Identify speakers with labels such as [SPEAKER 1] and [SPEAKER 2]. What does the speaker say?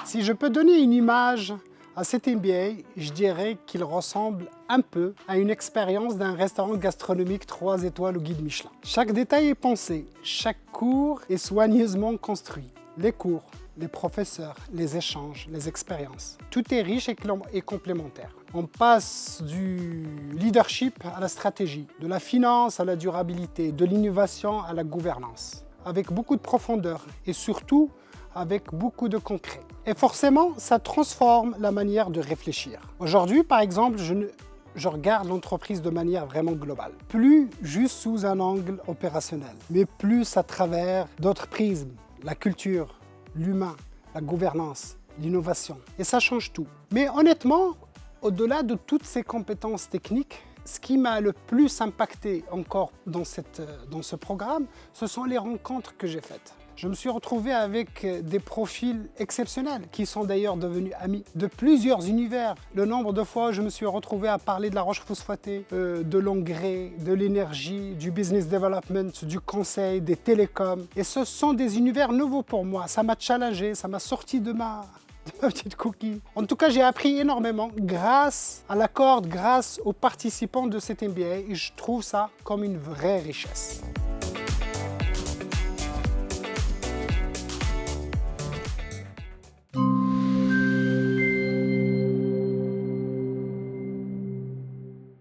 [SPEAKER 1] Si je peux donner une image à cet MBA, je dirais qu'il ressemble un peu à une expérience d'un restaurant gastronomique 3 étoiles au guide Michelin. Chaque détail est pensé, chaque cours est soigneusement construit. Les cours, les professeurs, les échanges, les expériences. Tout est riche et complémentaire. On passe du leadership à la stratégie, de la finance à la durabilité, de l'innovation à la gouvernance, avec beaucoup de profondeur et surtout avec beaucoup de concret. Et forcément, ça transforme la manière de réfléchir. Aujourd'hui, par exemple, je regarde l'entreprise de manière vraiment globale. Plus juste sous un angle opérationnel, mais plus à travers d'autres prismes, la culture, l'humain, la gouvernance, l'innovation. Et ça change tout. Mais honnêtement, au-delà de toutes ces compétences techniques, ce qui m'a le plus impacté encore dans ce programme, ce sont les rencontres que j'ai faites. Je me suis retrouvé avec des profils exceptionnels qui sont d'ailleurs devenus amis de plusieurs univers. Le nombre de fois où je me suis retrouvé à parler de la roche phosphatée, de l'engrais, de l'énergie, du business development, du conseil, des télécoms. Et ce sont des univers nouveaux pour moi. Ça m'a challengé, ça m'a sorti de ma petite coquille. En tout cas, j'ai appris énormément grâce à la corde, grâce aux participants de cet MBA et je trouve ça comme une vraie richesse.